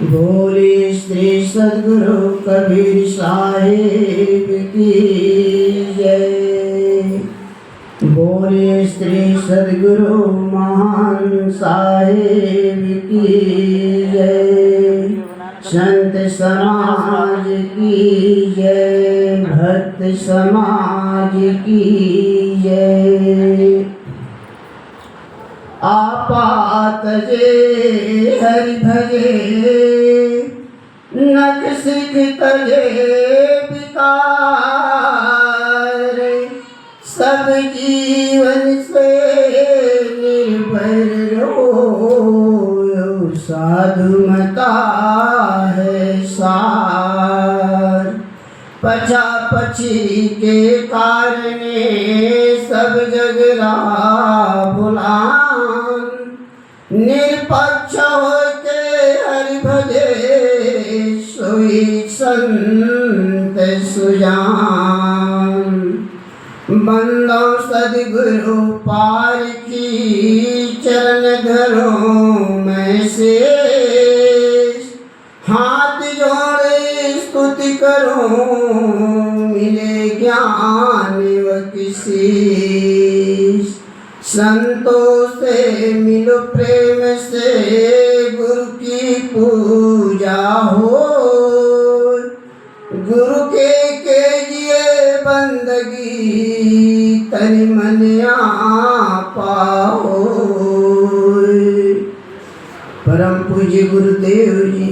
बोले श्री सद्गुरु कबीर साहिब की जय। बोले श्री सद्गुरु महान साहिब की जय। संत समाज की जय, भक्त समाज की जय। आपात जे हरि भजे, नख सिख तजे विकार। सब जीवन से निर्भर रो, साधु मता है सार। पछा पछी के कारणे सब जग रहा भुलान। निरपक्ष होके हरि भजे, सोई संत सुजान। बंदो सद्गुरु पार की, चरण धरो मैं शेष। हाथ जोड़े स्तुति करो, मिले ज्ञान व किसी। संतों से मिलो प्रेम से, गुरु की पूजा हो। गुरु के कीजिए बंदगी, तन मन आपा हो। परम पूज्य गुरुदेव जी,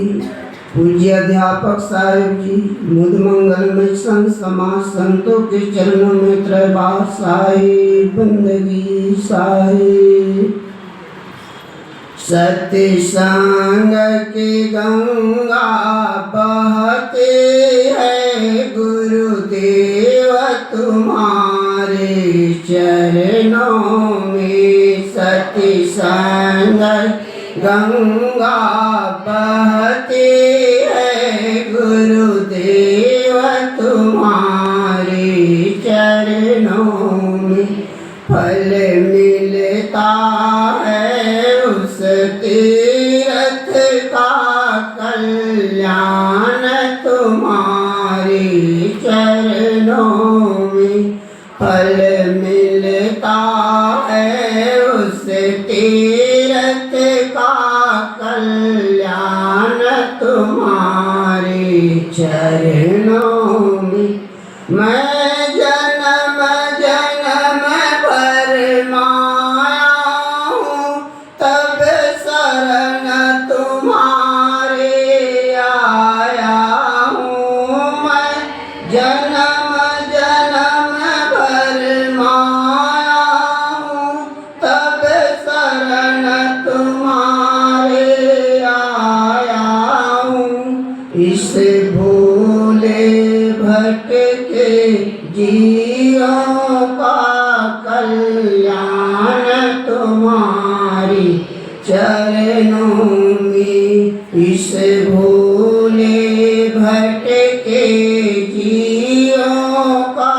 पूज्य अध्यापक साहिब जी, मुद मंगलमय संत समाज संतों के चरणों में त्रैवार साहिब बंदगी साहिब। सत्य संग की गंगा बहते है, गुरुदेव तुम्हारे चरणों में। सत्य संग गंगा बहती है, गुरुदेव तुम्हारे चरणों में। फल मिलता है उस तीर्थ का, कल्याण तुम्हारे चरणों में। फल मिलता है उस तीर्थ का, कल्याण तुम्हारे चरणों में। मैं जन्म जन्म भर माया हूँ, तब शरण तुम्हारे आया हूँ। मैं जन्म जन्म भर माया हूँ, तब शरण तुम्हारे आया हूँ। इस भोले भटके जीवों का, कल्याण तुम्हारी चरणों में। इस भोले भटके जीवों का,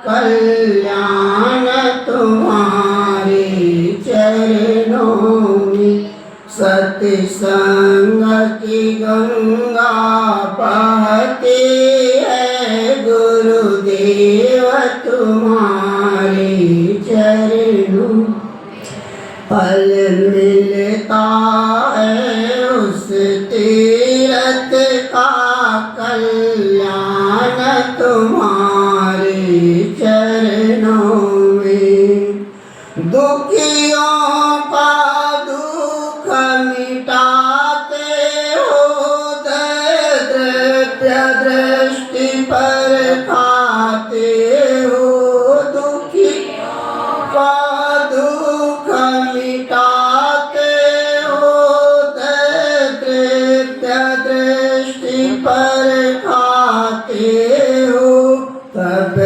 कल्याण तुम्हारे चरणों में। सत्संग की गंगा बहती है, गुरुदेव तुम्हारे चरणों। फल मिलता है उस तीर्थ का, कल्याण तुम्हारे चरणों में। दुखियों का दुख मिटाते हो, द्रव्य दृष्टि पर खाते हो। दुखियों का दुख मिटाते हो, द्रव्य दृष्टि पर खाते हो। तब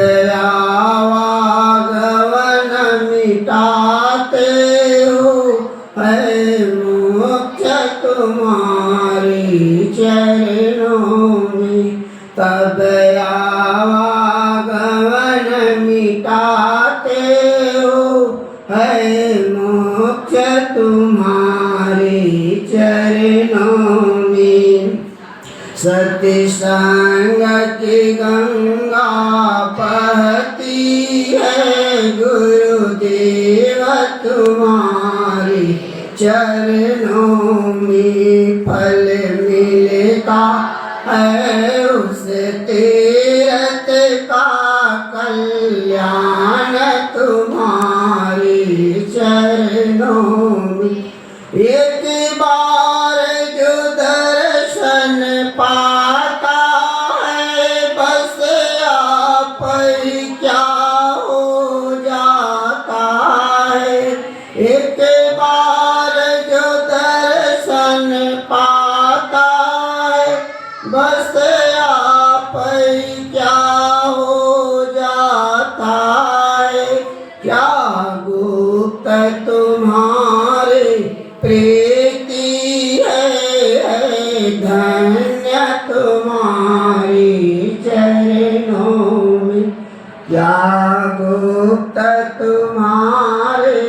आवागमन मिटाते हो, है मोक्ष तुम्हारे चरणों में। तब आवागमन मिटाते हो, है मोक्ष तुम्हारे चरणों में। सत्संग की गंगा बहती है गुरुदेव तुम्हारी चरणों में फल मिलता है उस तीरथ का कल्याण तुम्हारी चरणों में। एक बार जो दर्शन पाता है बस आप ही क्या हो जाता है। एक बार जो दर्शन पाता है बस आप ही क्या हो जाता है। क्या गुप्त तुम्हारे प्रीति है धन्य तुम्हारी चरणों में। क्या गुप्त तुम्हारे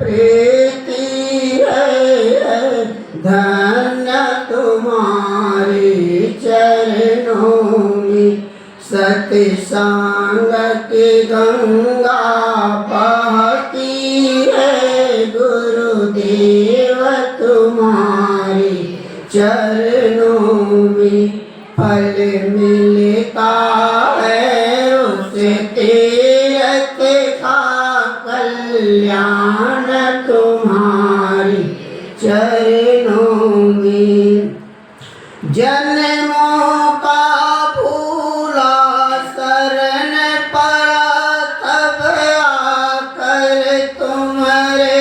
प्रीति है धन्य तुम्हारी चरणों में। सत्संग की गंगा बहती है गुरुदेव तुम्हारी चरणों में। फल मिलता है उस तीरथ का कल्याण तुम्हारी चरणों में। जन्मों का भूला शरण पड़ा तब आकर तुम्हारे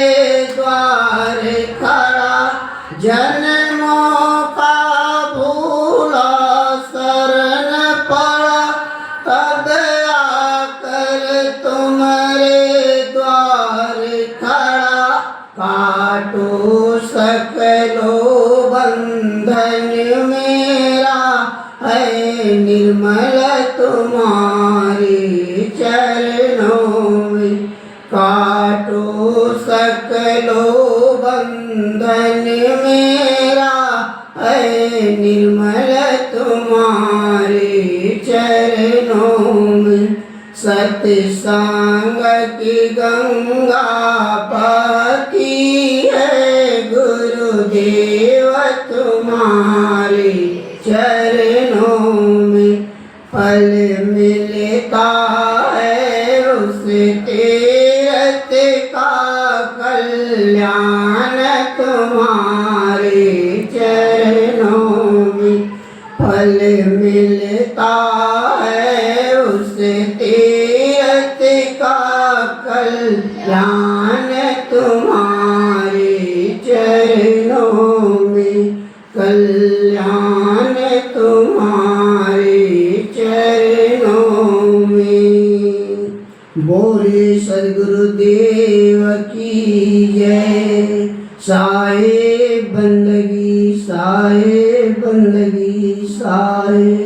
द्वार खड़ा। जन्मों का भूला शरण पड़ा तब आकर तुम्हारे द्वार खड़ा। काटो सकलो बंधन मेरा है निर्मल तुम्हारी चरणों में। काटो सकलो बंधन मेरा है निर्मल तुम्हारी चरणों में। सत्संग की गंगा बहती है गुरुदेव तुम्हारी चरणों में। फल मिलता है उस तीरथ का कल्याण तुम्हारे चरणों में। फल मिलता है उस तीरथ का कल्याण तुम्हारे चरणों में। कल्याण तुम्हारे चरणों में। बोले सद्गुरुदेव की जय। साए बंदगी साए बंदगी साए।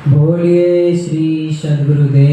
बोलिए श्री सद्गुरुदेव